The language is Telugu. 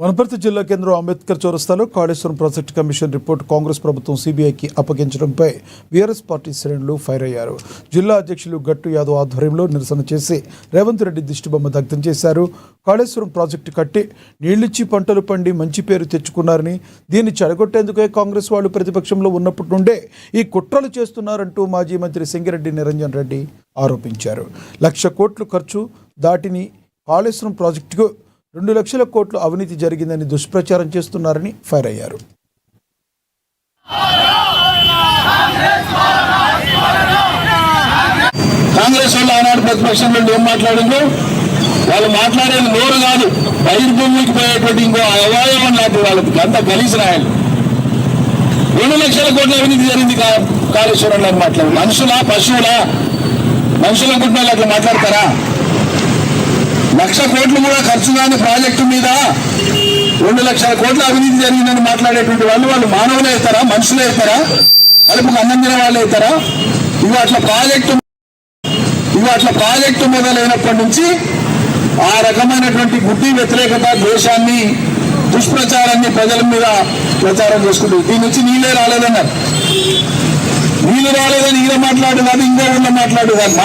వనపర్తి జిల్లా కేంద్రం అంబేద్కర్ చౌరస్తాలో Kaleshwaram project commission report Congress ప్రభుత్వం సిబిఐకి అప్పగించడంపై బీఆర్ఎస్ పార్టీ శ్రేణులు ఫైర్ అయ్యారు. జిల్లా అధ్యక్షులు గట్టు యాదవ్ ఆధ్వర్యంలో నిరసన చేసి రేవంత్ రెడ్డి దిష్టిబొమ్మ దగ్ధం చేశారు. కాళేశ్వరం ప్రాజెక్టు కట్టి నీళ్లిచ్చి పంటలు పండి మంచి పేరు తెచ్చుకున్నారని, దీన్ని చెడగొట్టేందుకే కాంగ్రెస్ వాళ్ళు ప్రతిపక్షంలో ఉన్నప్పటి నుండే ఈ కుట్రలు చేస్తున్నారంటూ మాజీ మంత్రి సింగిరెడ్డి నిరంజన్ రెడ్డి ఆరోపించారు. 1,00,000 కోట్లు ఖర్చు దాటిని కాళేశ్వరం ప్రాజెక్టుకు 2 లక్షల కోట్లు అవినీతి జరిగిందని దుష్ప్రచారం చేస్తున్నారని ఫైర్ అయ్యారు. కాంగ్రెస్ వాళ్ళు ఆనాడు ప్రతిపక్షంలో ఏం మాట్లాడిందో వాళ్ళు మాట్లాడేది నోరు కాదు, బహిర్భూమికి పోయేటువంటి ఇంకో అవయవం లాంటి వాళ్ళకి అంత గలీజ్ రాయాలి. 2 లక్షల కోట్ల అవినీతి జరిగింది కాళేశ్వరంలో మాట్లాడు. మనుషులా పశువులా? మనుషులు అనుకుంటున్న అట్లా మాట్లాడతారా? 1,00,000 కోట్లు కూడా ఖర్చు కాని ప్రాజెక్టు మీద 2 లక్షల కోట్ల అవినీతి జరిగిందని మాట్లాడేటువంటి వాళ్ళు మానవులే అవుతారా? మనుషులే అవుతారా? కలుపుకు అన్నం తినే వాళ్ళు అవుతారా? ఇవి అట్లా ప్రాజెక్టు మొదలైనప్పటి నుంచి ఆ రకమైనటువంటి బుద్ధి వ్యతిరేకత, ద్వేషాన్ని, దుష్ప్రచారాన్ని ప్రజల మీద ప్రచారం చేసుకుంటుంది. దీని నుంచి నీళ్ళే రాలేదన్నారు. నీళ్లు రాలేదని ఈయన మాట్లాడేదాన్ని, ఇంకో ఊళ్ళో మాట్లాడేదాన్ని.